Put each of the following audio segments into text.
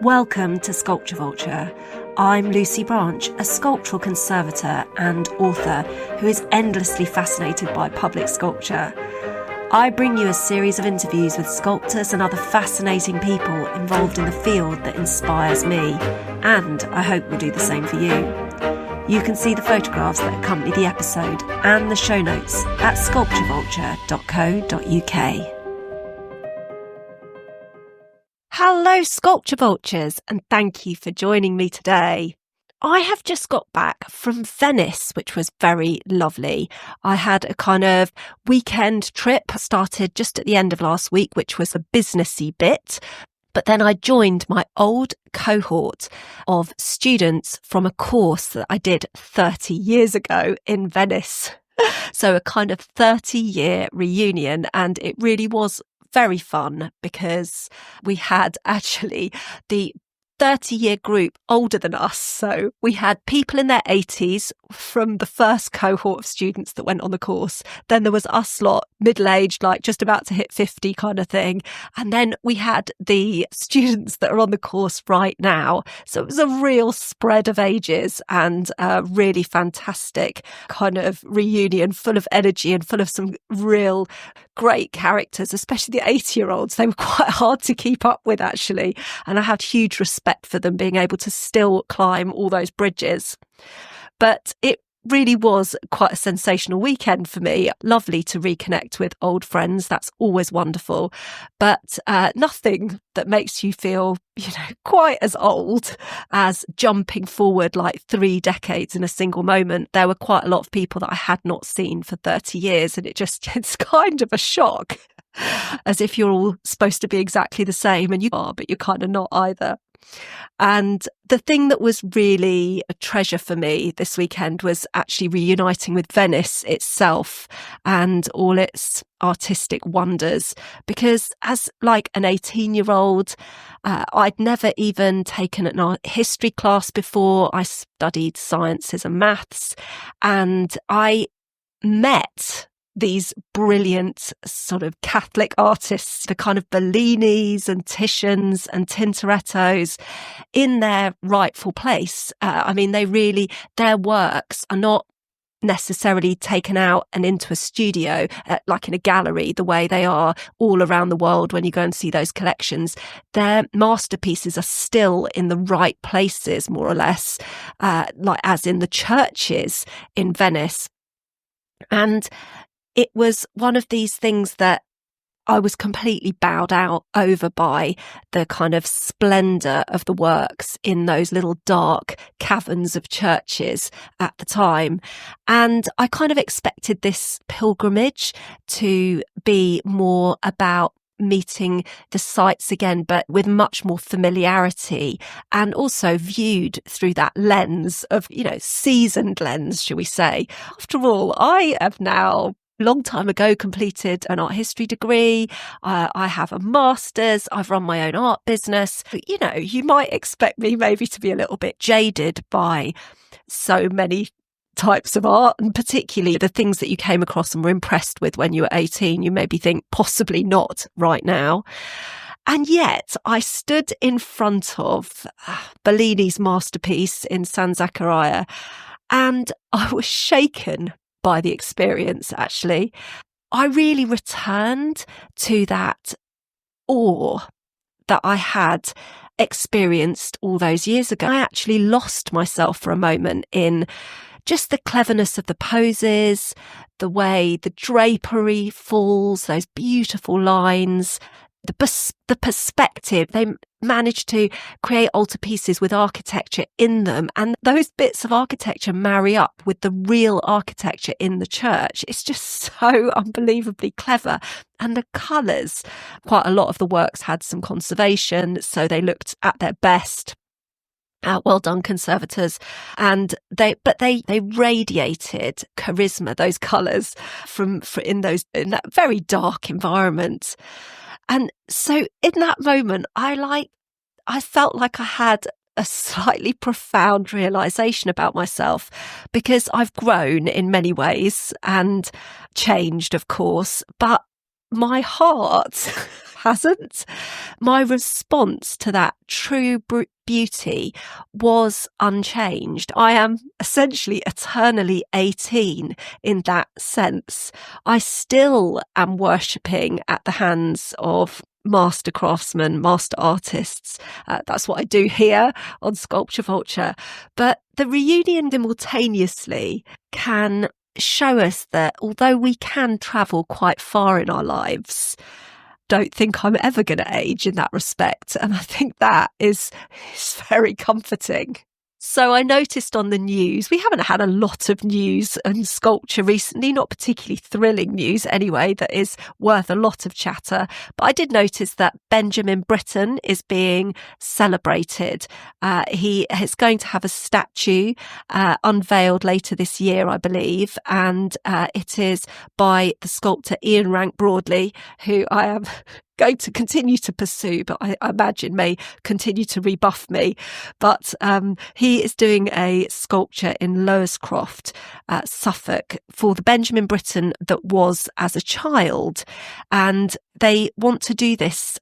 Welcome to Sculpture Vulture. I'm Lucy Branch, a sculptural conservator and author who is endlessly fascinated by public sculpture. I bring you a series of interviews with sculptors and other fascinating people involved in the field that inspires me, and I hope will do the same for you. You can see the photographs that accompany the episode and the show notes at sculpturevulture.co.uk. Hello, Sculpture Vultures, and thank you for joining me today. I have just got back from Venice, which was very lovely. I had a kind of weekend trip, started just at the end of last week, which was a businessy bit. But then I joined my old cohort of students from a course that I did 30 years ago in Venice. So a kind of 30-year reunion, and it really was very fun because we had actually the 30-year group older than us. So we had people in their 80s from the first cohort of students that went on the course. Then there was us lot, middle-aged, like just about to hit 50 kind of thing. And then we had the students that are on the course right now. So it was a real spread of ages and a really fantastic kind of reunion, full of energy and full of some real great characters, especially the 80-year-olds. They were quite hard to keep up with, actually. And I had huge respect for them being able to still climb all those bridges. But it really was quite a sensational weekend for me. Lovely to reconnect with old friends. That's always wonderful. But nothing that makes you feel, quite as old as jumping forward like 3 decades in a single moment. There were quite a lot of people that I had not seen for 30 years, and it's kind of a shock, as if you're all supposed to be exactly the same, and you are, but you're kind of not either. And the thing that was really a treasure for me this weekend was actually reuniting with Venice itself and all its artistic wonders, because as like an 18-year-old, I'd never even taken an art history class before. I studied sciences and maths, and I met these brilliant sort of Catholic artists, the kind of Bellinis and Titians and Tintorettos, in their rightful place. Their works are not necessarily taken out and into a studio, like in a gallery, the way they are all around the world when you go and see those collections. Their masterpieces are still in the right places, more or less, like as in the churches in Venice. And it was one of these things that I was completely bowed out over by the kind of splendour of the works in those little dark caverns of churches at the time. And I kind of expected this pilgrimage to be more about meeting the sites again, but with much more familiarity, and also viewed through that lens of, seasoned lens, shall we say. After all, I have now long time ago completed an art history degree. I have a master's. I've run my own art business. You might expect me maybe to be a little bit jaded by so many types of art, and particularly the things that you came across and were impressed with when you were 18. You maybe think possibly not right now. And yet I stood in front of Bellini's masterpiece in San Zaccaria, and I was shaken by the experience, actually. I really returned to that awe that I had experienced all those years ago. I actually lost myself for a moment in just the cleverness of the poses, the way the drapery falls, those beautiful lines, the perspective. They managed to create altarpieces with architecture in them, and those bits of architecture marry up with the real architecture in the church. It's just so unbelievably clever. And the colours, quite a lot of the works had some conservation, so they looked at their best. Well done, conservators. And they radiated charisma, those colours in that very dark environment. And so in that moment, I felt like I had a slightly profound realization about myself, because I've grown in many ways and changed, of course, but my heart hasn't. my response to that true beauty was unchanged. I am essentially eternally 18 in that sense. I still am worshipping at the hands of master craftsmen, master artists. That's what I do here on Sculpture Vulture. But the reunion simultaneously can show us that although we can travel quite far in our lives, don't think I'm ever going to age in that respect. And I think that is very comforting. So I noticed on the news, we haven't had a lot of news and sculpture recently, not particularly thrilling news anyway, that is worth a lot of chatter. But I did notice that Benjamin Britten is being celebrated. He is going to have a statue unveiled later this year, I believe. And it is by the sculptor Ian Rank Broadley, who I am going to continue to pursue, but I imagine may continue to rebuff me. But he is doing a sculpture in Lowerscroft, Suffolk, for the Benjamin Britten that was as a child. And they want to do this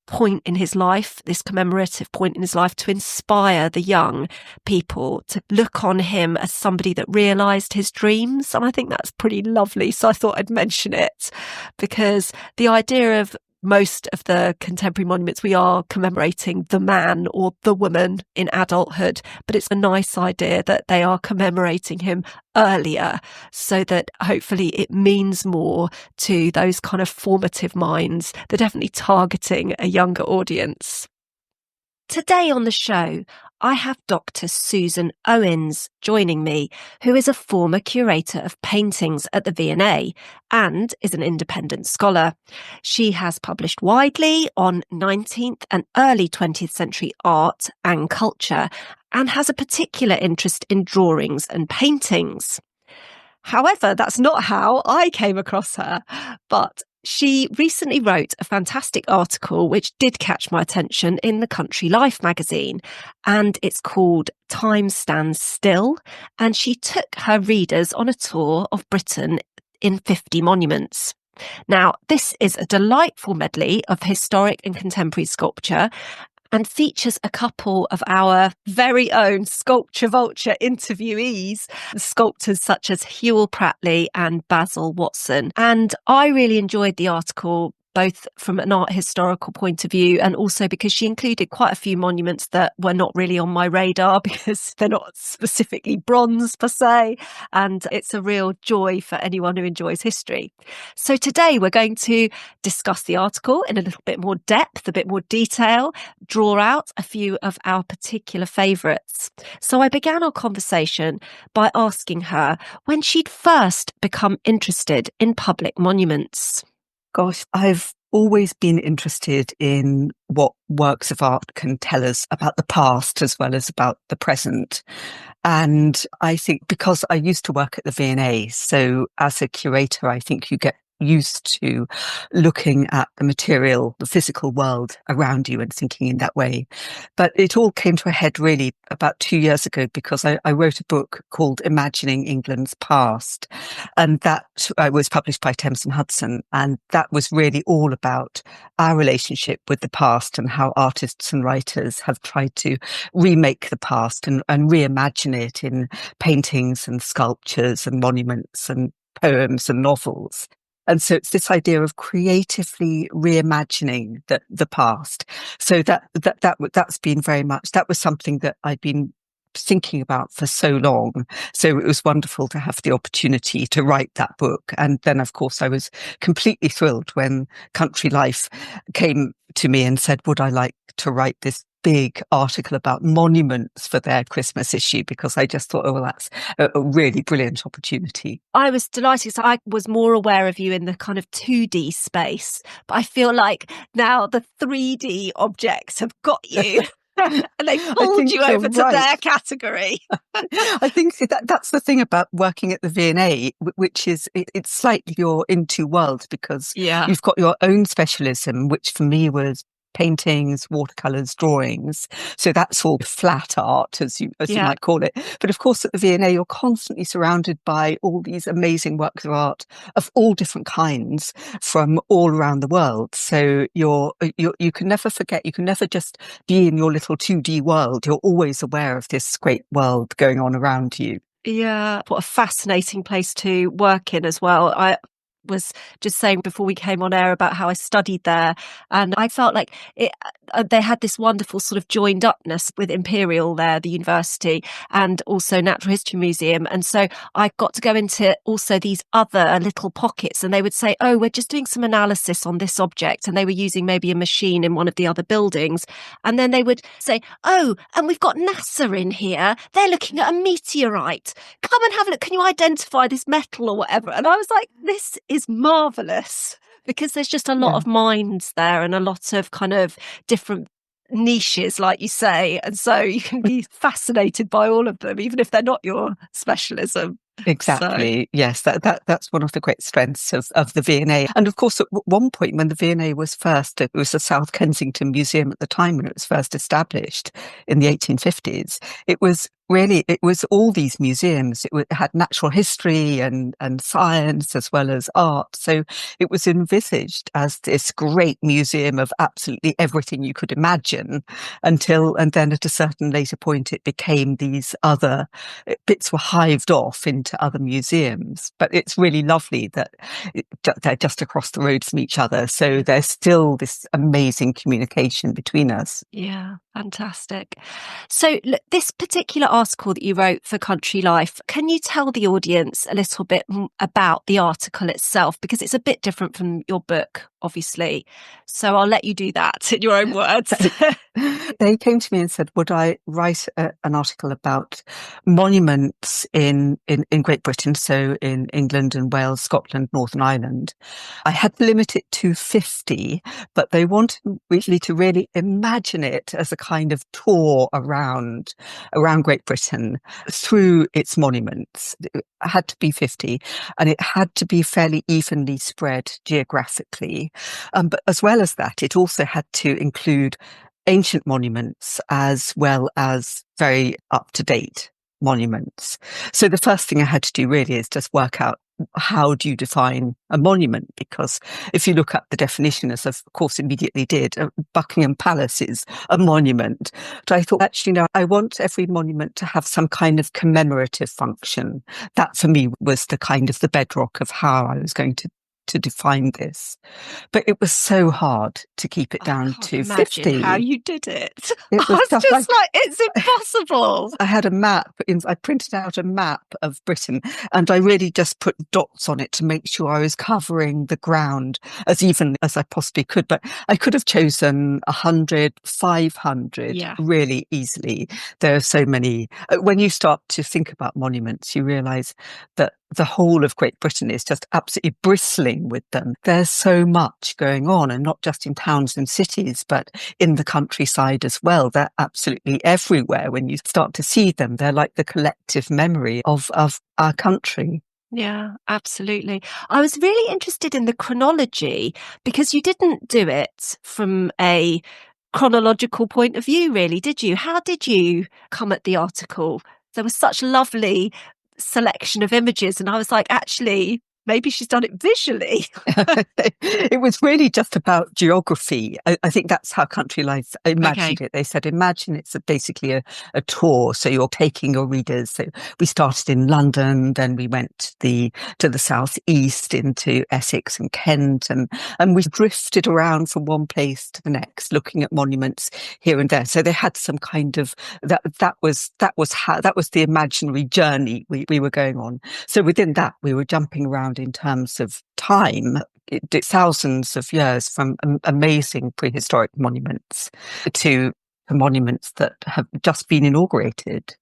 point in his life, this commemorative point in his life, to inspire the young people to look on him as somebody that realised his dreams. And I think that's pretty lovely. So I thought I'd mention it, because the idea of most of the contemporary monuments, we are commemorating the man or the woman in adulthood, but it's a nice idea that they are commemorating him earlier, so that hopefully it means more to those kind of formative minds. They're definitely targeting a younger audience. Today on the show, I have Dr. Susan Owens joining me, who is a former curator of paintings at the V&A and is an independent scholar. She has published widely on 19th and early 20th century art and culture, and has a particular interest in drawings and paintings. However, that's not how I came across her, but she recently wrote a fantastic article which did catch my attention in the Country Life magazine, and it's called Time Stands Still, and she took her readers on a tour of Britain in 50 monuments. Now, this is a delightful medley of historic and contemporary sculpture, and features a couple of our very own Sculpture Vulture interviewees, sculptors such as Hewell Pratley and Basil Watson. And I really enjoyed the article, both from an art historical point of view and also because she included quite a few monuments that were not really on my radar because they're not specifically bronze per se. And it's a real joy for anyone who enjoys history. So today we're going to discuss the article in a little bit more depth, a bit more detail, draw out a few of our particular favourites. So I began our conversation by asking her when she'd first become interested in public monuments. Gosh, I've always been interested in what works of art can tell us about the past as well as about the present. And I think because I used to work at the V&A, so as a curator, I think you get used to looking at the material, the physical world around you and thinking in that way. But it all came to a head really about 2 years ago because I wrote a book called Imagining England's Past. And that was published by Thames and Hudson. And that was really all about our relationship with the past and how artists and writers have tried to remake the past and reimagine it in paintings and sculptures and monuments and poems and novels. And so it's this idea of creatively reimagining the past. So that's been very much, that was something that I'd been thinking about for so long. So it was wonderful to have the opportunity to write that book. And then, of course, I was completely thrilled when Country Life came to me and said, would I like to write this big article about monuments for their Christmas issue, because I just thought, oh, well, that's a really brilliant opportunity. I was delighted. So I was more aware of you in the kind of 2D space, but I feel like now the 3D objects have got you. And they pulled you over to their category. I think that's the thing about working at the V&A, which is it's slightly your in two worlds, because you've got your own specialism, which for me was paintings, watercolours, drawings. So that's all flat art, as you might call it. But of course, at the V&A, you're constantly surrounded by all these amazing works of art of all different kinds from all around the world. So you can never forget, you can never just be in your little 2D world. You're always aware of this great world going on around you. Yeah, what a fascinating place to work in as well. I was just saying before we came on air about how I studied there, and I felt like they had this wonderful sort of joined upness with Imperial there, the university, and also Natural History Museum. And so I got to go into also these other little pockets, and they would say, oh, we're just doing some analysis on this object, and they were using maybe a machine in one of the other buildings. And then they would say, oh, and we've got NASA in here, they're looking at a meteorite, come and have a look, can you identify this metal or whatever? And I was like, this is marvellous, because there's just a lot of minds there and a lot of kind of different niches, like you say, and so you can be fascinated by all of them, even if they're not your specialism. Exactly. So. Yes, that's one of the great strengths of the V&A. And of course, at one point when the V&A was first, it was the South Kensington Museum at the time when it was first established in the 1850s. It was all these museums. It had natural history and science as well as art. So it was envisaged as this great museum of absolutely everything you could imagine and then at a certain later point, it became these other bits were hived off into other museums. But it's really lovely that they're just across the road from each other. So there's still this amazing communication between us. Yeah, fantastic. So look, this particular article that you wrote for Country Life, can you tell the audience a little bit about the article itself? Because it's a bit different from your book, obviously. So I'll let you do that in your own words. They came to me and said, would I write an article about monuments in Great Britain, so in England and Wales, Scotland, Northern Ireland. I had to limit it to 50, but they wanted me to really imagine it as a kind of tour around Great Britain through its monuments. It had to be 50, and it had to be fairly evenly spread geographically. But as well as that, it also had to include ancient monuments as well as very up-to-date monuments. So the first thing I had to do really is just work out, how do you define a monument? Because if you look up the definition, as I of course immediately did, Buckingham Palace is a monument. But I thought, actually, no, I want every monument to have some kind of commemorative function. That for me was the kind of the bedrock of how I was going to define this. But it was so hard to keep it down to 50. How you did it. I was just like, it's impossible. I had a map. I printed out a map of Britain, and I really just put dots on it to make sure I was covering the ground as evenly as I possibly could. But I could have chosen 100, 500 really easily. There are so many. When you start to think about monuments, you realise that the whole of Great Britain is just absolutely bristling with them. There's so much going on, and not just in towns and cities, but in the countryside as well. They're absolutely everywhere. When you start to see them, they're like the collective memory of our country. Yeah, absolutely. I was really interested in the chronology, because you didn't do it from a chronological point of view, really, did you? How did you come at the article? There was such lovely selection of images, and I was like, actually, maybe she's done it visually. It was really just about geography. I think that's how Country Life imagined it. They said, imagine it's basically a tour. So you're taking your readers. So we started in London, then we went to the southeast into Essex and Kent, and we drifted around from one place to the next, looking at monuments here and there. So they had some kind of that was the imaginary journey we were going on. So within that, we were jumping around in terms of time, thousands of years, from amazing prehistoric monuments to monuments that have just been inaugurated.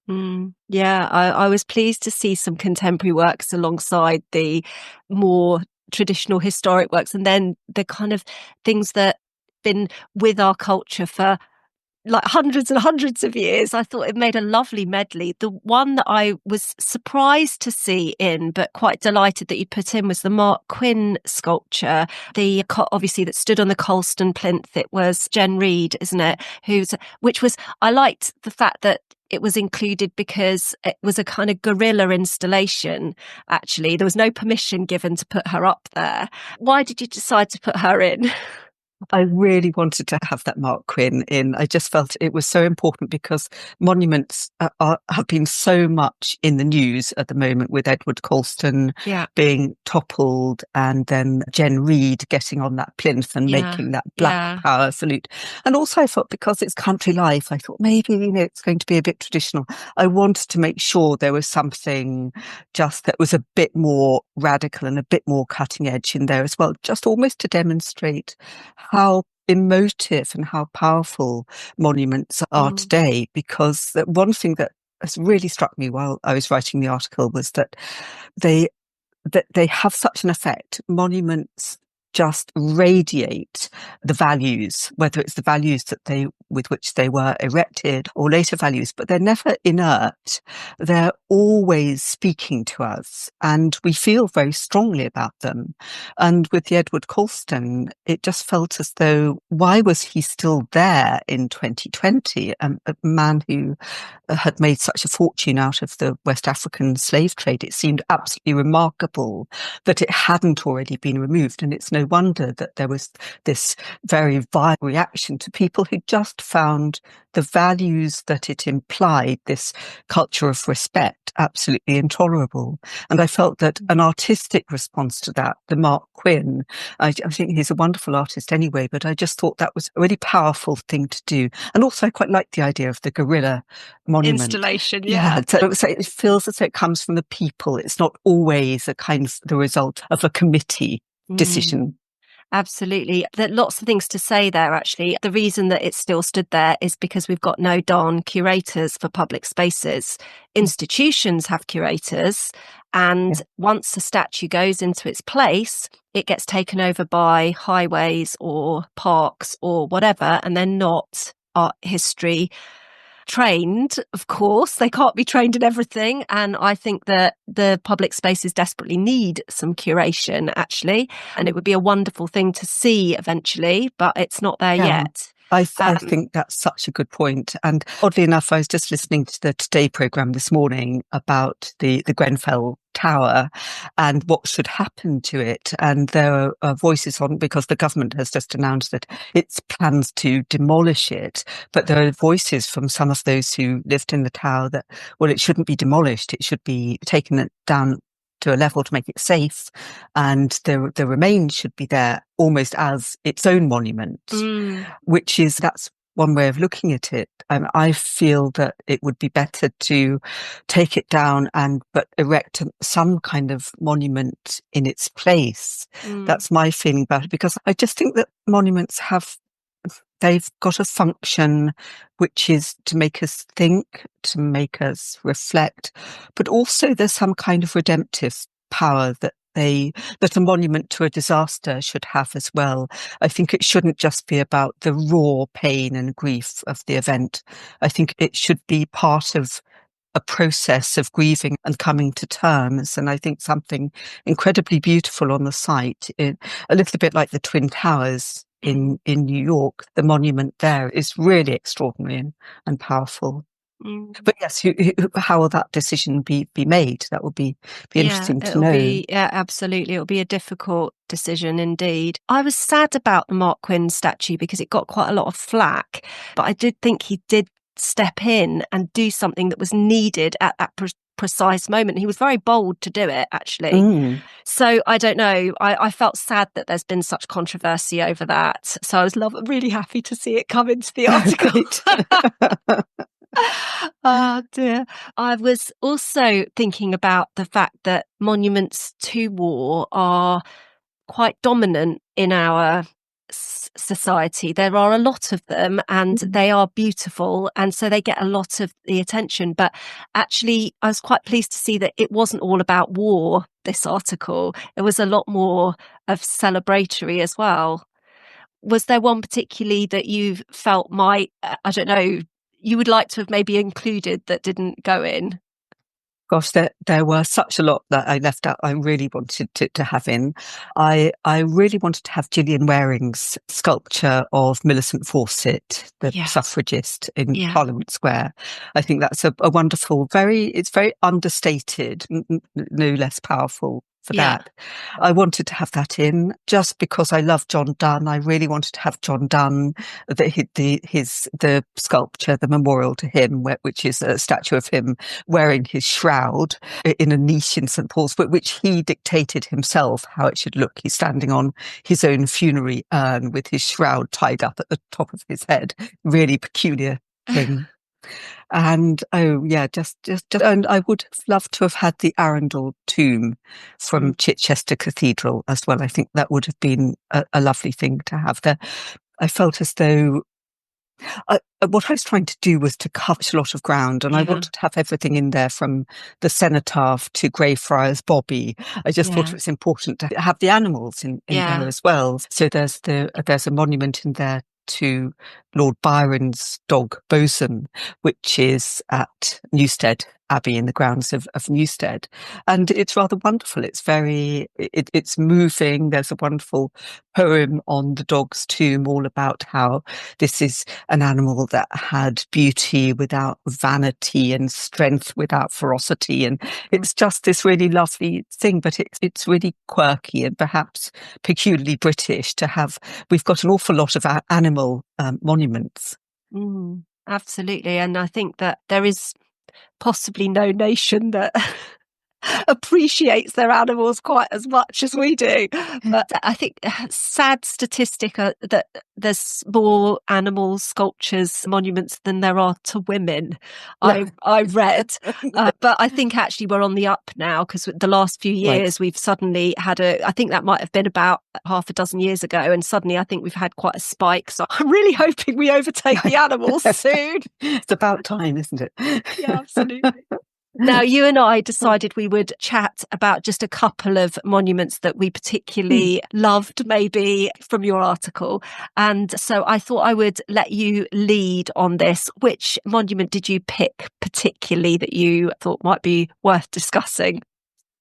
Yeah, I was pleased to see some contemporary works alongside the more traditional historic works, and then the kind of things that have been with our culture for like hundreds and hundreds of years. I thought it made a lovely medley. The one that I was surprised to see in, but quite delighted that you put in, was the Mark Quinn sculpture, obviously that stood on the Colston plinth. It was Jen Reid, isn't it? I liked the fact that it was included because it was a kind of guerrilla installation, actually. There was no permission given to put her up there. Why did you decide to put her in? I really wanted to have that Mark Quinn in. I just felt it was so important because monuments have been so much in the news at the moment, with Edward Colston being toppled and then Jen Reid getting on that plinth and making that Black Power salute. And also I thought, because it's country life, I thought maybe, it's going to be a bit traditional. I wanted to make sure there was something just that was a bit more radical and a bit more cutting edge in there as well, just almost to demonstrate how emotive and how powerful monuments are today. Because one thing that has really struck me while I was writing the article was that they have such an effect. Monuments just radiate the values, whether it's the values with which they were erected or later values, but they're never inert. They're always speaking to us, and we feel very strongly about them. And with the Edward Colston, it just felt as though, why was he still there in 2020? A man who had made such a fortune out of the West African slave trade. It seemed absolutely remarkable that it hadn't already been removed. And it's no wonder that there was this very violent reaction to people who just found the values that it implied, this culture of respect, absolutely intolerable. And I felt that an artistic response to that, the Mark Quinn, I think he's a wonderful artist anyway, but I just thought that was a really powerful thing to do. And also I quite like the idea of the guerrilla monument. Installation, So it feels as though it comes from the people. It's not always a kind of the result of a committee decision. Absolutely. There are lots of things to say there, actually. The reason that it still stood there is because we've got no darn curators for public spaces. Institutions have curators, and once a statue goes into its place, it gets taken over by highways or parks or whatever, and they're not art history trained. Of course, they can't be trained in everything, and I think that the public spaces desperately need some curation, actually, and it would be a wonderful thing to see eventually, but it's not there yet. I think that's such a good point. And oddly enough, I was just listening to the Today programme this morning about the Grenfell Tower and what should happen to it. And there are voices on, because the government has just announced that its plans to demolish it. But there are voices from some of those who lived in the tower that, well, it shouldn't be demolished. It should be taken down to a level to make it safe, and the remains should be there almost as its own monument, that's one way of looking at it. And I feel that it would be better to take it down but erect some kind of monument in its place. That's my feeling about it, because I just think that monuments they've got a function which is to make us think, to make us reflect, but also there's some kind of redemptive power that a monument to a disaster should have as well. I think it shouldn't just be about the raw pain and grief of the event. I think it should be part of a process of grieving and coming to terms. And I think something incredibly beautiful on the site, a little bit like the Twin Towers in New York, the monument there is really extraordinary and powerful. But yes, how will that decision be made? That would be interesting to know. Absolutely. It'll be a difficult decision indeed. I was sad about the Mark Quinn statue because it got quite a lot of flack, but I did think he did step in and do something that was needed at that precise moment. He was very bold to do it, actually. So I don't know. I felt sad that there's been such controversy over that. So I was really happy to see it come into the article. Oh dear. I was also thinking about the fact that monuments to war are quite dominant in our society. There are a lot of them and they are beautiful, and so they get a lot of the attention. But actually, I was quite pleased to see that it wasn't all about war, this article. It was a lot more of celebratory as well. was there one particularly that you felt might, I don't know, you would like to have maybe included that didn't go in? Gosh, there were such a lot that I left out. I really wanted to have in. I really wanted to have Gillian Waring's sculpture of Millicent Fawcett, the suffragist in Parliament Square. I think that's a wonderful, it's very understated, no less powerful for that. I wanted to have that in just because I love John Donne. I really wanted to have John Donne, the sculpture, the memorial to him, which is a statue of him wearing his shroud in a niche in St. Paul's, but which he dictated himself how it should look. He's standing on his own funerary urn with his shroud tied up at the top of his head. Really peculiar thing. And and I would have loved to have had the Arundel tomb from Chichester Cathedral as well. I think that would have been a lovely thing to have there. I felt as though what I was trying to do was to cover a lot of ground, and I wanted to have everything in there from the cenotaph to Greyfriars Bobby. I just thought it was important to have the animals in there as well. So there's a monument in there to Lord Byron's dog Bosun, which is at Newstead Abbey in the grounds of Newstead, and it's rather wonderful. It's it's moving. There's a wonderful poem on the dog's tomb, all about how this is an animal that had beauty without vanity and strength without ferocity, and it's just this really lovely thing. But it's really quirky and perhaps peculiarly British to have. We've got an awful lot of animal monuments. Absolutely, and I think that there is possibly no nation that appreciates their animals quite as much as we do. But I think sad statistic that there's more animal sculptures, monuments than there are to women. I read, but I think actually we're on the up now, because the last few years we've suddenly had I think that might have been about half a dozen years ago, and suddenly I think we've had quite a spike. So I'm really hoping we overtake the animals soon. It's about time, isn't it? Yeah, absolutely. Now, you and I decided we would chat about just a couple of monuments that we particularly loved, maybe from your article. And so I thought I would let you lead on this. Which monument did you pick particularly that you thought might be worth discussing?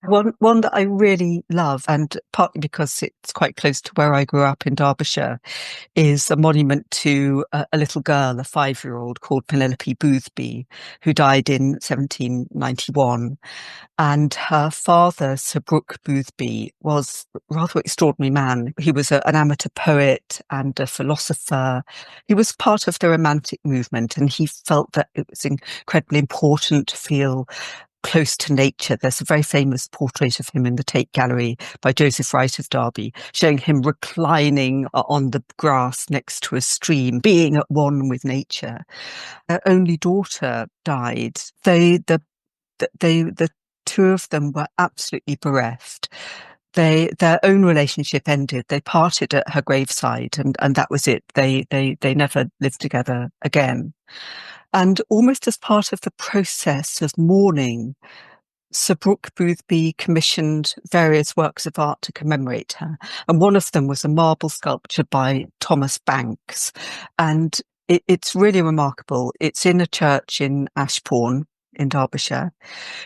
One that I really love, and partly because it's quite close to where I grew up in Derbyshire, is a monument to a little girl, a 5-year-old called Penelope Boothby, who died in 1791. And her father, Sir Brooke Boothby, was a rather extraordinary man. He was an amateur poet and a philosopher. He was part of the Romantic movement, and he felt that it was incredibly important to feel close to nature. There's a very famous portrait of him in the Tate Gallery by Joseph Wright of Derby, showing him reclining on the grass next to a stream, being at one with nature. Their only daughter died. The two of them were absolutely bereft. Their own relationship ended. They parted at her graveside, and that was it. They never lived together again. And almost as part of the process of mourning, Sir Brooke Boothby commissioned various works of art to commemorate her. And one of them was a marble sculpture by Thomas Banks. And it's really remarkable. It's in a church in Ashbourne in Derbyshire.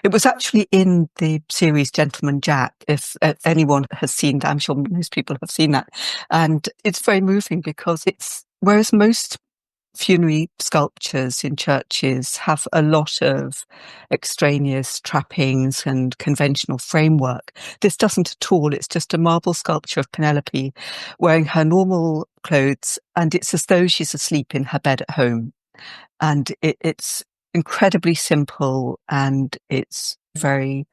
It was actually in the series Gentleman Jack, if anyone has seen that. I'm sure most people have seen that. And it's very moving because whereas most funerary sculptures in churches have a lot of extraneous trappings and conventional framework, this doesn't at all. It's just a marble sculpture of Penelope wearing her normal clothes, and it's as though she's asleep in her bed at home. And it's incredibly simple, and it's very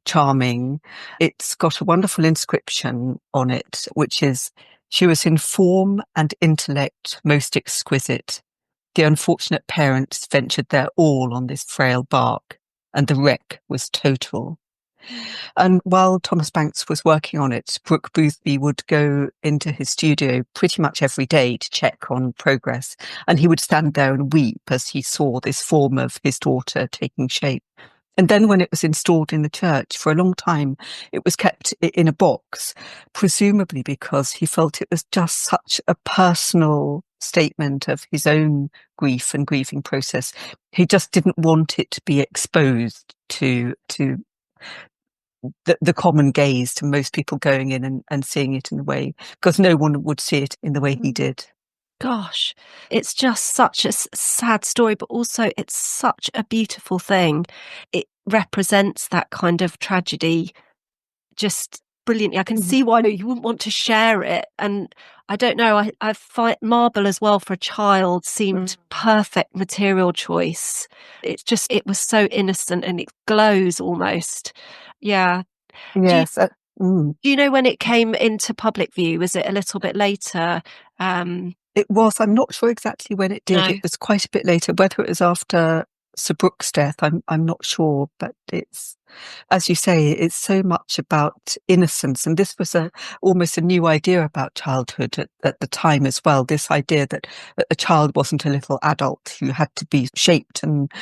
charming. It's got a wonderful inscription on it, which is, "She was in form and intellect most exquisite. The unfortunate parents ventured their all on this frail bark, and the wreck was total." And while Thomas Banks was working on it, Brooke Boothby would go into his studio pretty much every day to check on progress. And he would stand there and weep as he saw this form of his daughter taking shape. And then when it was installed in the church, for a long time, it was kept in a box, presumably because he felt it was just such a personal statement of his own grief and grieving process. He just didn't want it to be exposed to the common gaze, to most people going in and seeing it in the way, because no one would see it in the way he did. Gosh, it's just such a sad story, but also it's such a beautiful thing. It represents that kind of tragedy just brilliantly. I can see why you wouldn't want to share it. And I don't know, I find marble as well for a child seemed perfect material choice. It was so innocent and it glows almost. Yeah. Yes. Do you know when it came into public view? Was it a little bit later? It was. I'm not sure exactly when it did. No. It was quite a bit later. Whether it was after Sir Brooke's death, I'm not sure. But it's, as you say, it's so much about innocence, and this was almost a new idea about childhood at the time as well. This idea that a child wasn't a little adult who had to be shaped and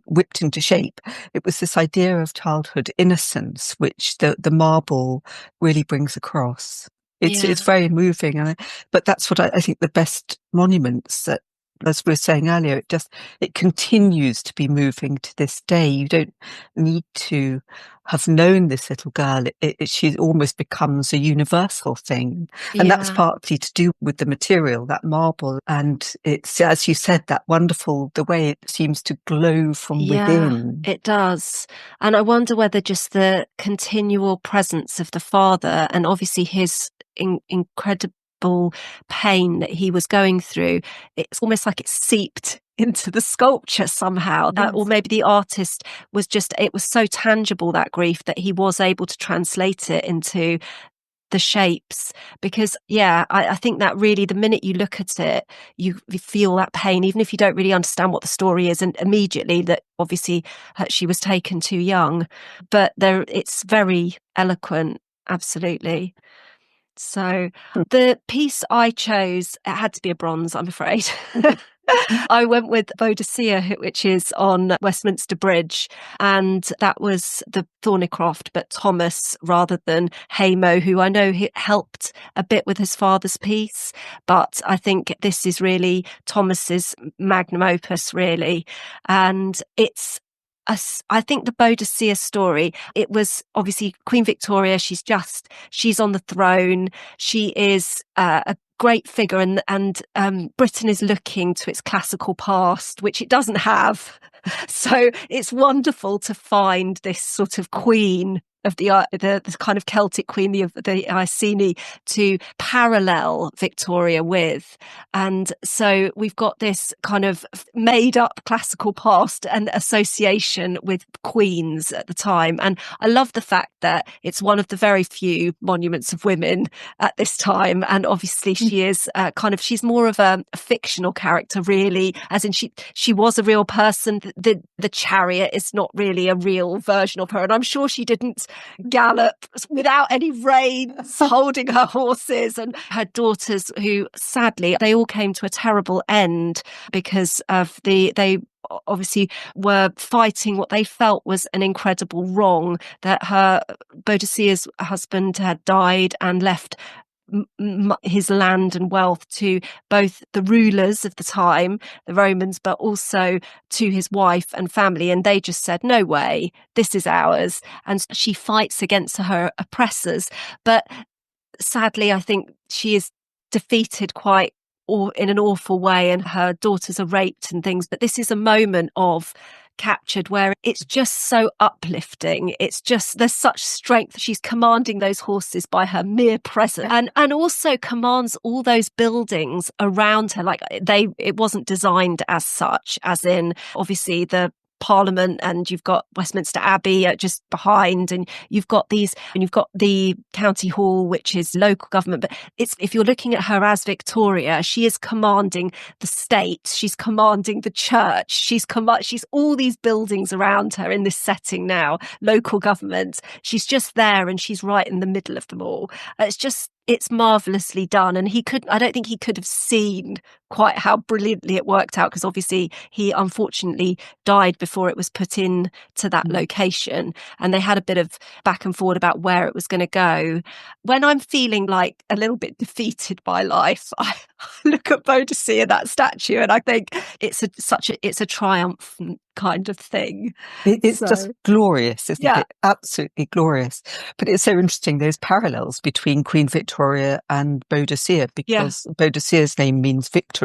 whipped into shape. It was this idea of childhood innocence, which the marble really brings across. It's very moving, but that's what I think the best monuments that, as we were saying earlier, it continues to be moving to this day. You don't need to have known this little girl. She almost becomes a universal thing. And that's partly to do with the material, that marble. And it's, as you said, that wonderful, the way it seems to glow from within. It does. And I wonder whether just the continual presence of the father and obviously his incredible pain that he was going through, it's almost like it seeped into the sculpture somehow. Yes. Or maybe the artist was it was so tangible, that grief, that he was able to translate it into the shapes. Because I think that really, the minute you look at it, you feel that pain, even if you don't really understand what the story is, and immediately that obviously she was taken too young, but it's very eloquent. Absolutely. So the piece I chose, it had to be a bronze, I'm afraid. I went with Boudicca, which is on Westminster Bridge, and that was the Thornicroft, but Thomas rather than Hamo, who I know helped a bit with his father's piece, but I think this is really Thomas's magnum opus, really, and I think the Boudicca story, it was obviously Queen Victoria. She's on the throne. She is a great figure, and Britain is looking to its classical past, which it doesn't have. So it's wonderful to find this sort of queen of the kind of Celtic queen, the Iceni, to parallel Victoria with. And so we've got this kind of made up classical past and association with queens at the time. And I love the fact that it's one of the very few monuments of women at this time. And obviously she is she's more of a fictional character, really, as in she was a real person. The chariot is not really a real version of her. And I'm sure she didn't gallop without any reins, holding her horses, and her daughters, who sadly they all came to a terrible end because of they obviously were fighting what they felt was an incredible wrong, that Boudicca's husband had died and left his land and wealth to both the rulers of the time, the Romans, but also to his wife and family. And they just said, no way, this is ours. And she fights against her oppressors. But sadly, I think she is defeated quite in an awful way, and her daughters are raped and things. But this is a moment of captured where it's just so uplifting. It's just, there's such strength. She's commanding those horses by her mere presence, and also commands all those buildings around her. Like it wasn't designed as such, as in obviously the Parliament, and you've got Westminster Abbey just behind, and you've got the County Hall, which is local government. But if you're looking at her as Victoria, she is commanding the state, she's commanding the church, she's all these buildings around her in this setting now, local government. She's just there, and she's right in the middle of them all. It's just it's marvelously done. And I don't think he could have seen quite how brilliantly it worked out, because obviously he unfortunately died before it was put in to that location. And they had a bit of back and forward about where it was going to go. When I'm feeling like a little bit defeated by life, I look at Boudicca, that statue, and I think it's a triumphant kind of thing. It's just glorious, isn't it? Absolutely glorious. But it's so interesting, those parallels between Queen Victoria and Boudicca, because Boudicca's name means victory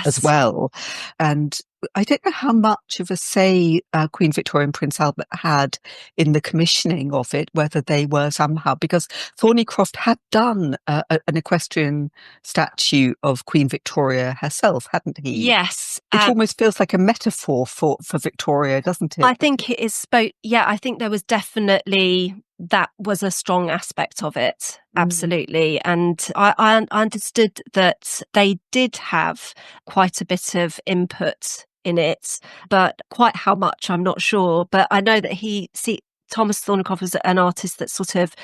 as well. And I don't know how much of a say Queen Victoria and Prince Albert had in the commissioning of it, whether they were somehow, because Thornicroft had done an equestrian statue of Queen Victoria herself, hadn't he? Yes. It almost feels like a metaphor for Victoria, doesn't it? I think it is. I think there was definitely, that was a strong aspect of it. Absolutely. And I understood that they did have quite a bit of input in it, but quite how much, I'm not sure. But I know that Thomas Thornicroft was an artist that sort of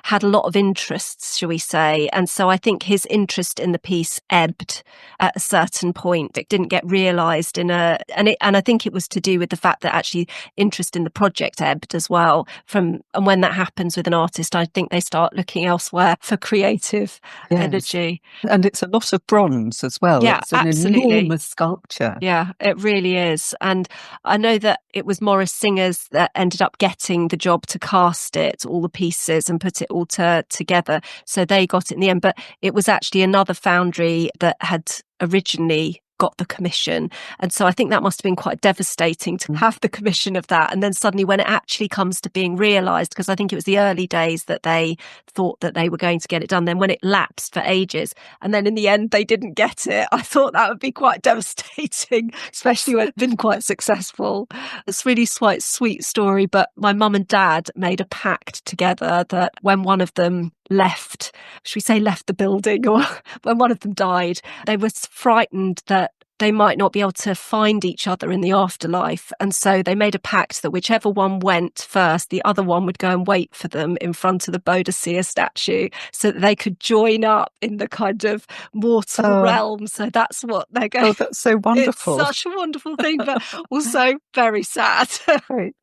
had a lot of interests, shall we say. And so I think his interest in the piece ebbed at a certain point. It didn't get realised and I think it was to do with the fact that actually interest in the project ebbed as well. And when that happens with an artist, I think they start looking elsewhere for creative energy. And it's a lot of bronze as well. Yeah, it's an enormous sculpture. Yeah, it really is. And I know that it was Morris Singers that ended up getting the job to cast it, all the pieces, and put it all together. So they got it in the end. But it was actually another foundry that had originally got the commission. And so I think that must have been quite devastating to have the commission of that. And then suddenly when it actually comes to being realised, because I think it was the early days that they thought that they were going to get it done, then when it lapsed for ages, and then in the end they didn't get it, I thought that would be quite devastating, especially when it's been quite successful. It's really quite sweet story, but my mum and dad made a pact together that when one of them left the building, or when one of them died, they were frightened that they might not be able to find each other in the afterlife. And so they made a pact that whichever one went first, the other one would go and wait for them in front of the Boudicca statue so that they could join up in the kind of mortal realm. So that's what they're going. Oh, that's so wonderful. It's such a wonderful thing, but also very sad.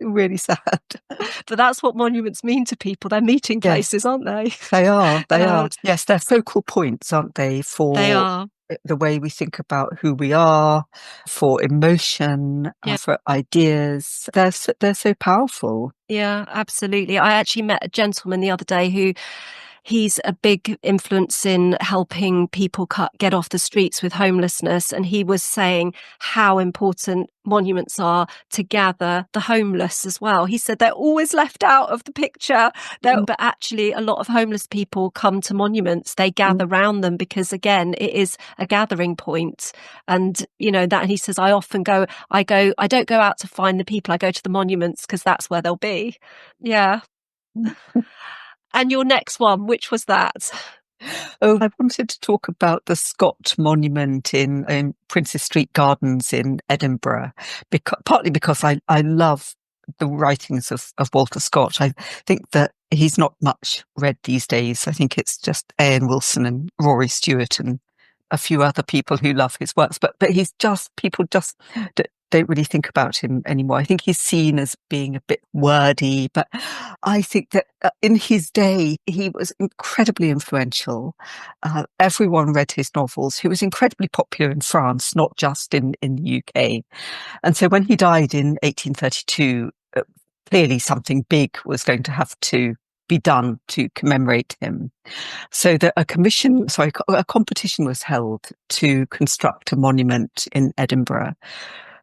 Really sad. But that's what monuments mean to people. They're meeting places, aren't they? They are. Yes, they're focal points, aren't they? They are. The way we think about who we are, for emotion, for ideas. They're so powerful. Yeah, absolutely. I actually met a gentleman the other day he's a big influence in helping people get off the streets with homelessness. And he was saying how important monuments are to gather the homeless as well. He said they're always left out of the picture, but actually a lot of homeless people come to monuments. They gather round them because, again, it is a gathering point. And, and he says, I don't go out to find the people. I go to the monuments because that's where they'll be. Yeah. And your next one, which was that? Oh, I wanted to talk about the Scott Monument in Princes Street Gardens in Edinburgh, partly because I love the writings of Walter Scott. I think that he's not much read these days. I think it's just Ian Wilson and Rory Stewart and a few other people who love his works, but people just don't really think about him anymore. I think he's seen as being a bit wordy, but I think that in his day, he was incredibly influential. Everyone read his novels. He was incredibly popular in France, not just in the UK. And so when he died in 1832, clearly something big was going to have to be done to commemorate him. So that a competition was held to construct a monument in Edinburgh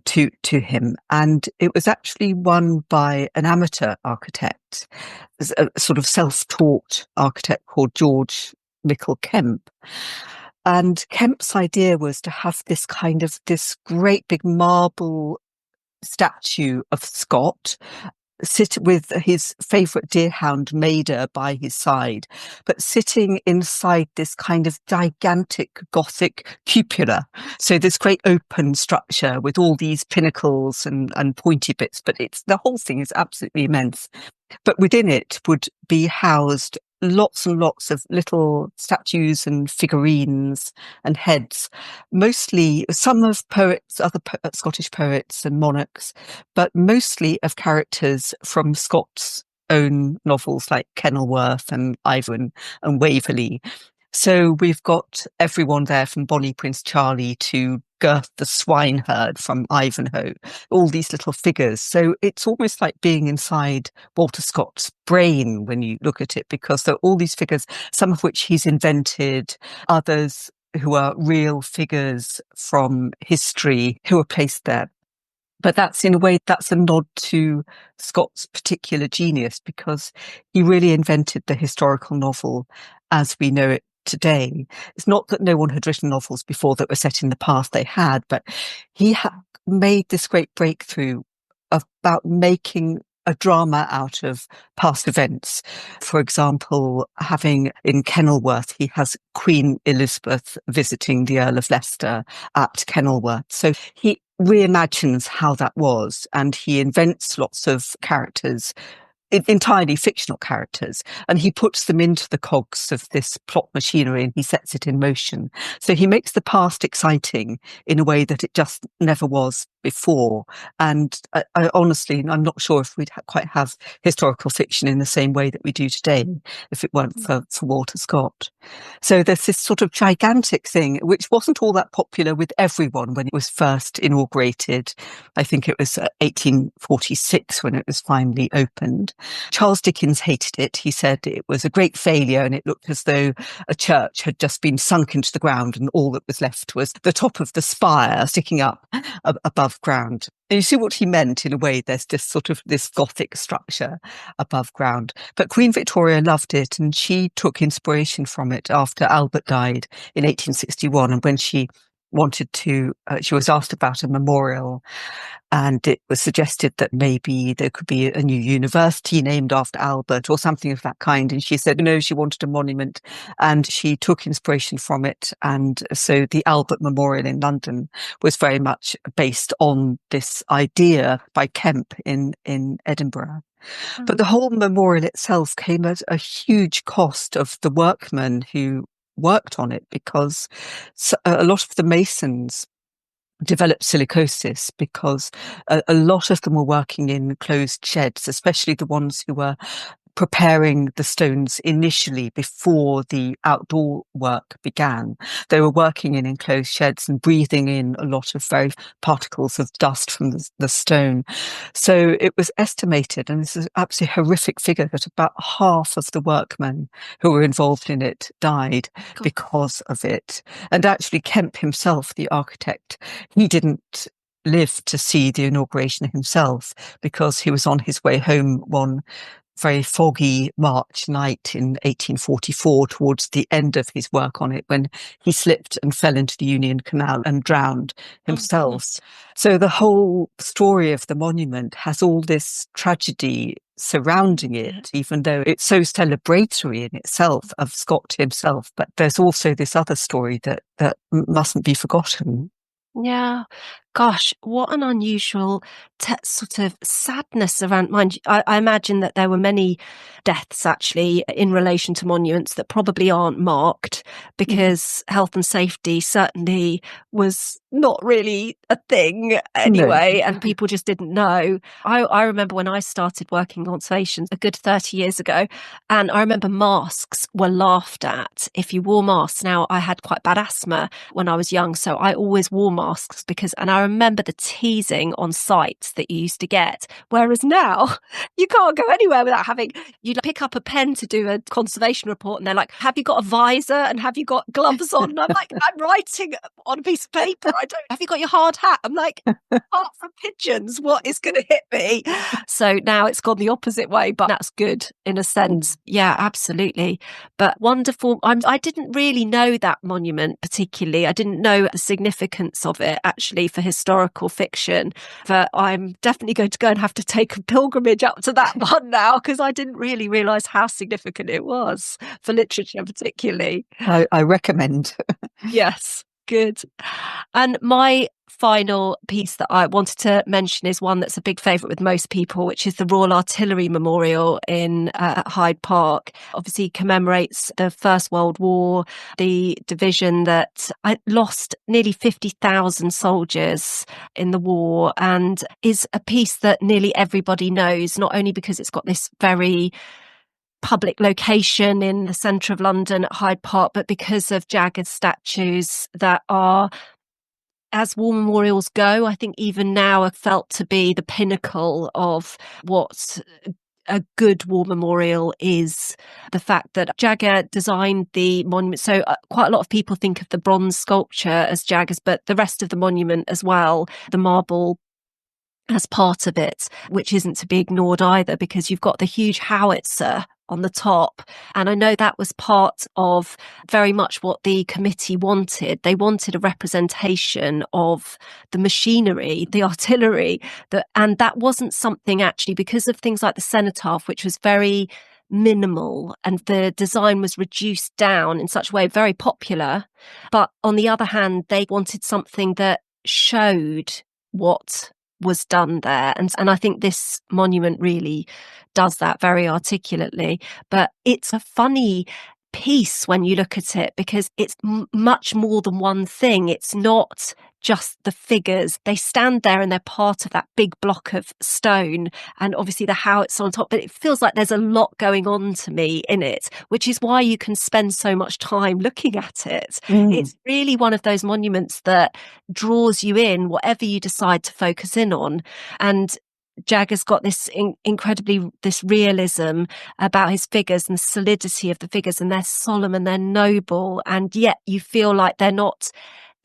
to him. And it was actually won by an amateur architect, a sort of self-taught architect called George Michael Kemp. And Kemp's idea was to have this great big marble statue of Scott, sit with his favourite deerhound Maida by his side, but sitting inside this kind of gigantic Gothic cupola. So this great open structure with all these pinnacles and pointy bits, but the whole thing is absolutely immense. But within it would be housed lots and lots of little statues and figurines and heads, mostly some of poets, other Scottish poets and monarchs, but mostly of characters from Scott's own novels like Kenilworth and Ivan and Waverley. So we've got everyone there from Bonnie Prince Charlie to Gurth the swineherd from Ivanhoe, all these little figures. So it's almost like being inside Walter Scott's brain when you look at it, because there are all these figures, some of which he's invented, others who are real figures from history who are placed there. But that's, in a way, that's a nod to Scott's particular genius, because he really invented the historical novel as we know it today. It's not that no one had written novels before that were set in the past, they had, but he made this great breakthrough about making a drama out of past events. For example, having in Kenilworth, he has Queen Elizabeth visiting the Earl of Leicester at Kenilworth. So he reimagines how that was, and he invents lots of characters, entirely fictional characters, and he puts them into the cogs of this plot machinery and he sets it in motion. So he makes the past exciting in a way that it just never was before. And I honestly, I'm not sure if we'd quite have historical fiction in the same way that we do today if it weren't for Walter Scott. So there's this sort of gigantic thing, which wasn't all that popular with everyone when it was first inaugurated. I think it was 1846 when it was finally opened. Charles Dickens hated it. He said it was a great failure and it looked as though a church had just been sunk into the ground and all that was left was the top of the spire sticking up above ground. And you see what he meant in a way. There's just sort of this Gothic structure above ground. But Queen Victoria loved it and she took inspiration from it after Albert died in 1861. And when she wanted to, she was asked about a memorial, and it was suggested that maybe there could be a new university named after Albert or something of that kind. And she said, no, she wanted a monument, and she took inspiration from it. And so the Albert Memorial in London was very much based on this idea by Kemp in Edinburgh. But the whole memorial itself came at a huge cost of the workmen who worked on it, because a lot of the masons developed silicosis because a lot of them were working in closed sheds, especially the ones who were preparing the stones initially before the outdoor work began. They were working in enclosed sheds and breathing in a lot of very particles of dust from the stone. So it was estimated, and this is an absolutely horrific figure, that about half of the workmen who were involved in it died because of it. And actually Kemp himself, the architect, he didn't live to see the inauguration himself, because he was on his way home one very foggy March night in 1844, towards the end of his work on it, when he slipped and fell into the Union Canal and drowned himself. So the whole story of the monument has all this tragedy surrounding it, even though it's so celebratory in itself of Scott himself. But there's also this other story that mustn't be forgotten. Yeah. Gosh, what an unusual sort of sadness around. Mind you, I imagine that there were many deaths actually in relation to monuments that probably aren't marked, because health and safety certainly was not really a thing anyway, and people just didn't know. I remember when I started working on conservation a good 30 years ago, and I remember masks were laughed at if you wore masks. Now, I had quite bad asthma when I was young, so I always wore masks and I remember the teasing on sites that you used to get. Whereas now you can't go anywhere without you pick up a pen to do a conservation report and they're like, have you got a visor and have you got gloves on? And I'm like, I'm writing on a piece of paper. Have you got your hard hat? I'm like, apart from pigeons, what is going to hit me? So now it's gone the opposite way, but that's good in a sense. Yeah, absolutely. But wonderful. I didn't really know that monument particularly. I didn't know the significance of it actually for historical fiction, but I'm definitely going to go and have to take a pilgrimage up to that one now, because I didn't really realise how significant it was for literature particularly. I recommend. Yes, good. And my final piece that I wanted to mention is one that's a big favourite with most people, which is the Royal Artillery Memorial in Hyde Park. Obviously commemorates the First World War, the division that lost nearly 50,000 soldiers in the war, and is a piece that nearly everybody knows, not only because it's got this very public location in the centre of London at Hyde Park, but because of jagged statues that are, as war memorials go, I think even now are felt to be the pinnacle of what a good war memorial is. The fact that Jagger designed the monument, so quite a lot of people think of the bronze sculpture as Jagger's, but the rest of the monument as well, the marble as part of it, which isn't to be ignored either, because you've got the huge howitzer on the top. And I know that was part of very much what the committee wanted. They wanted a representation of the machinery, the artillery, and that wasn't something actually, because of things like the cenotaph, which was very minimal and the design was reduced down in such a way, very popular. But on the other hand, they wanted something that showed what was done there. And I think this monument really does that very articulately. But it's a funny piece when you look at it, because it's much more than one thing. It's not just the figures. They stand there and they're part of that big block of stone, and obviously the howitzer on top, but it feels like there's a lot going on to me in it, which is why you can spend so much time looking at it. It's really one of those monuments that draws you in, whatever you decide to focus in on. And Jagger's got this incredibly, this realism about his figures and the solidity of the figures, and they're solemn and they're noble, and yet you feel like they're not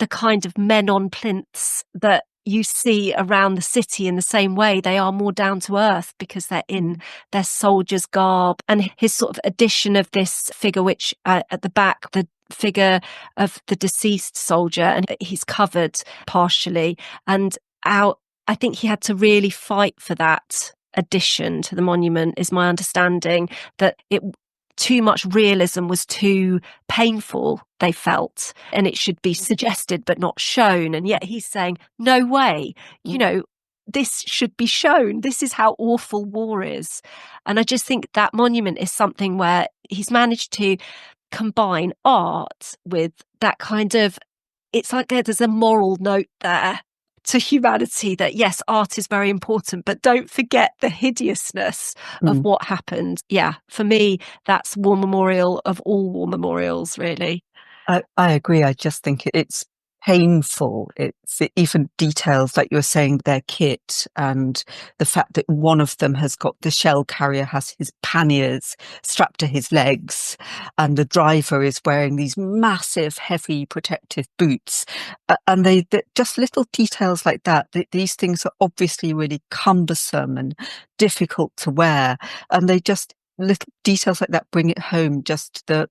the kind of men on plinths that you see around the city in the same way. They are more down to earth because they're in their soldier's garb. And his sort of addition of this figure, which at the back, the figure of the deceased soldier, and he's covered partially, and out. I think he had to really fight for that addition to the monument, is my understanding, that too much realism was too painful, they felt, and it should be suggested but not shown. And yet he's saying, no way, this should be shown. This is how awful war is. And I just think that monument is something where he's managed to combine art with that kind of, it's like there's a moral note there to humanity, that yes, art is very important, but don't forget the hideousness of what happened. Yeah, for me, that's war memorial of all war memorials, really. I agree. I just think it's painful. It's even details like you were saying, their kit, and the fact that one of them has got, the shell carrier has his panniers strapped to his legs, and the driver is wearing these massive, heavy protective boots. And they just little details like that. These things are obviously really cumbersome and difficult to wear. And they just, little details like that bring it home, just the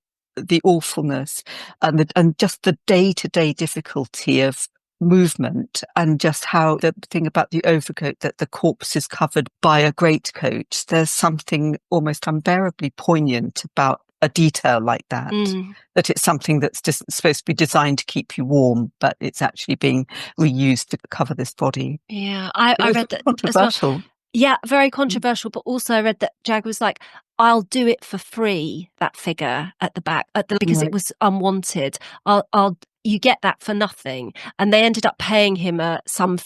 awfulness and just the day-to-day difficulty of movement, and just how the thing about the overcoat, that the corpse is covered by a greatcoat. There's something almost unbearably poignant about a detail like that, that it's something that's just supposed to be designed to keep you warm, but it's actually being reused to cover this body. Yeah, I read that controversial. As well. Yeah, very controversial. But also I read that Jag was like, I'll do it for free, that figure at the back, because it was unwanted. You get that for nothing. And they ended up paying him some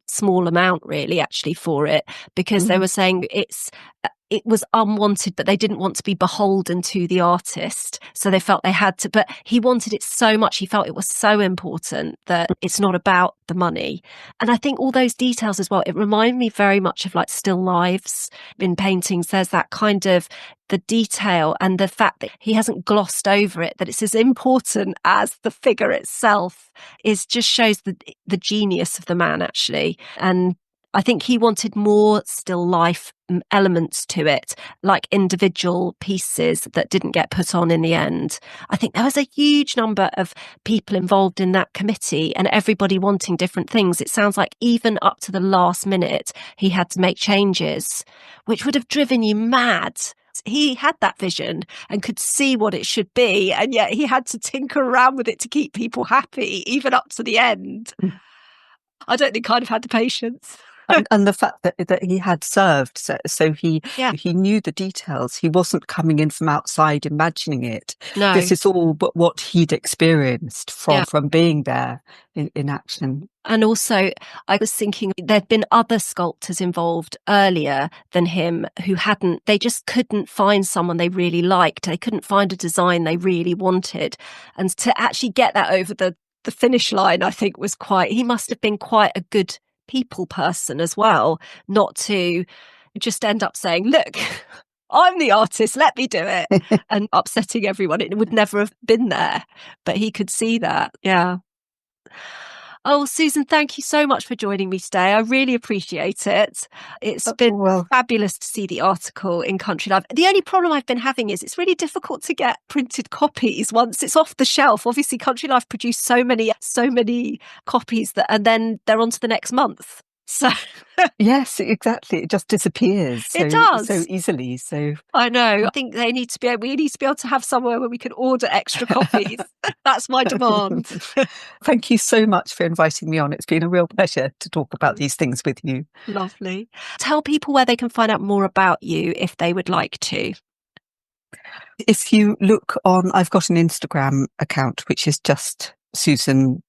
small amount, really, actually, for it, because they were saying it was unwanted, but they didn't want to be beholden to the artist. So they felt they had to, but he wanted it so much. He felt it was so important that it's not about the money. And I think all those details as well, it reminded me very much of like still lifes in paintings. There's that kind of the detail and the fact that he hasn't glossed over it, that it's as important as the figure itself, just shows the genius of the man, actually. And I think he wanted more still life elements to it, like individual pieces that didn't get put on in the end. I think there was a huge number of people involved in that committee and everybody wanting different things. It sounds like even up to the last minute, he had to make changes, which would have driven you mad. He had that vision and could see what it should be, and yet he had to tinker around with it to keep people happy, even up to the end. I don't think I'd have had the patience. And the fact that he had served, so he knew the details. He wasn't coming in from outside imagining it. No. This is all but what he'd experienced from being there in action. And also, I was thinking there'd been other sculptors involved earlier than him who they just couldn't find someone they really liked. They couldn't find a design they really wanted. And to actually get that over the finish line, I think he must have been quite a good people person as well, not to just end up saying, look, I'm the artist, let me do it, and upsetting everyone. It would never have been there, but he could see that. Yeah. Oh, Susan, thank you so much for joining me today. I really appreciate it. It's been fabulous to see the article in Country Life. The only problem I've been having is it's really difficult to get printed copies once it's off the shelf. Obviously, Country Life produced so many copies and then they're on to the next month. So yes, exactly. It just disappears. It does so easily. So I know. I think we need to be able to have somewhere where we can order extra copies. That's my demand. Thank you so much for inviting me on. It's been a real pleasure to talk about these things with you. Lovely. Tell people where they can find out more about you if they would like to. If you look I've got an Instagram account which is just Susan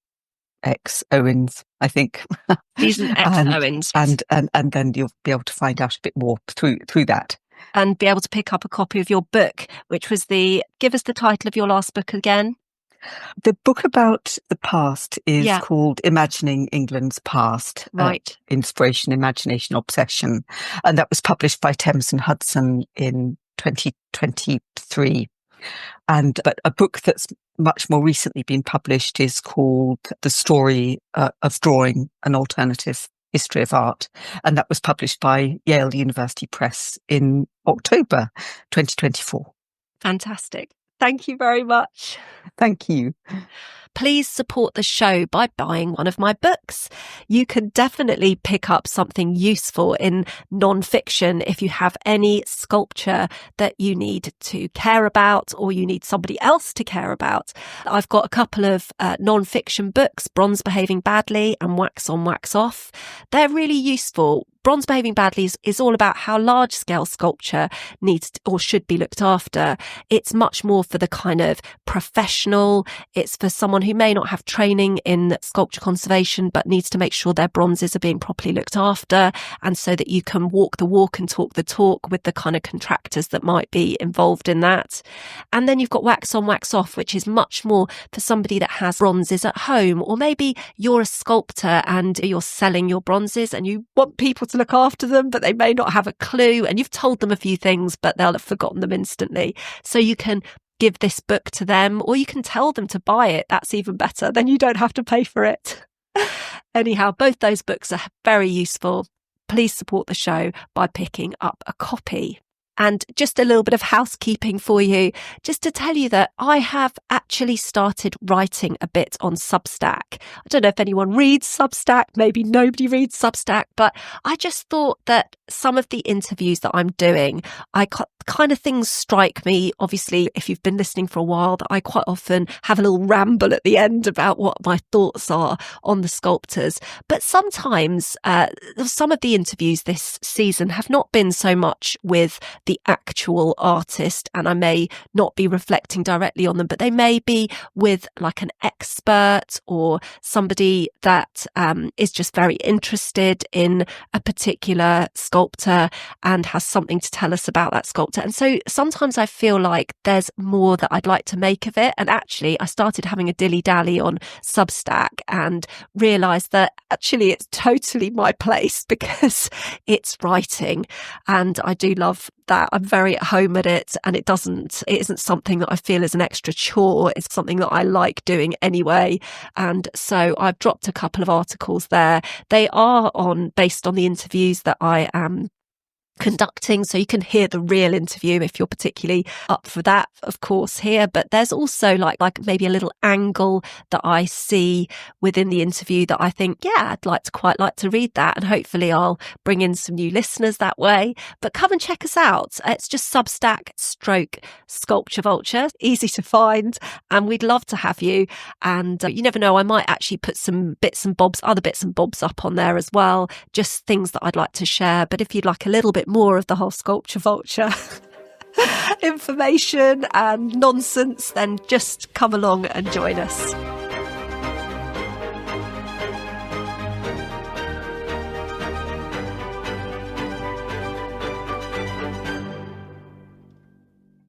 X Owens, I think. Susan X Owens. And then you'll be able to find out a bit more through that. And be able to pick up a copy of your book, which was give us the title of your last book again. The book about the past is called Imagining England's Past. Right. Inspiration, Imagination, Obsession. And that was published by Thames and Hudson in 2023. But a book that's much more recently been published is called The Story of Drawing, an Alternative History of Art. And that was published by Yale University Press in October 2024. Fantastic. Thank you very much. Thank you. Please support the show by buying one of my books. You can definitely pick up something useful in non-fiction if you have any sculpture that you need to care about or you need somebody else to care about. I've got a couple of non-fiction books, Bronze Behaving Badly and Wax On, Wax Off. They're really useful. Bronze Behaving Badly is all about how large-scale sculpture needs or should be looked after. It's much more for the kind of professional. It's for someone who may not have training in sculpture conservation but needs to make sure their bronzes are being properly looked after, and so that you can walk the walk and talk the talk with the kind of contractors that might be involved in that. And then you've got Wax On, Wax Off, which is much more for somebody that has bronzes at home, or maybe you're a sculptor and you're selling your bronzes and you want people to look after them, but they may not have a clue, and you've told them a few things, but they'll have forgotten them instantly. So you can give this book to them, or you can tell them to buy it. That's even better. Then you don't have to pay for it. Anyhow, both those books are very useful. Please support the show by picking up a copy. And just a little bit of housekeeping for you, just to tell you that I have actually started writing a bit on Substack. I don't know if anyone reads Substack, maybe nobody reads Substack, but I just thought that some of the interviews that I'm doing, kind of things strike me. Obviously, if you've been listening for a while, that I quite often have a little ramble at the end about what my thoughts are on the sculptors. But sometimes some of the interviews this season have not been so much with the actual artist, and I may not be reflecting directly on them, but they may be with like an expert or somebody that is just very interested in a particular sculptor and has something to tell us about that sculptor. And so sometimes I feel like there's more that I'd like to make of it. And actually, I started having a dilly-dally on Substack and realised that actually it's totally my place because it's writing, and I do love that. I'm very at home at it, and it isn't something that I feel is an extra chore. It's something that I like doing anyway. And so I've dropped a couple of articles there. They are based on the interviews that I am conducting, so you can hear the real interview if you're particularly up for that, of course, here. But there's also like maybe a little angle that I see within the interview that I think, yeah, I'd quite like to read that, and hopefully I'll bring in some new listeners that way. But come and check us out. It's just Substack/Sculpture Vulture, easy to find, and we'd love to have you. And you never know, I might actually put some other bits and bobs up on there as well, just things that I'd like to share. But if you'd like a little bit more of the whole Sculpture Vulture information and nonsense, then just come along and join us.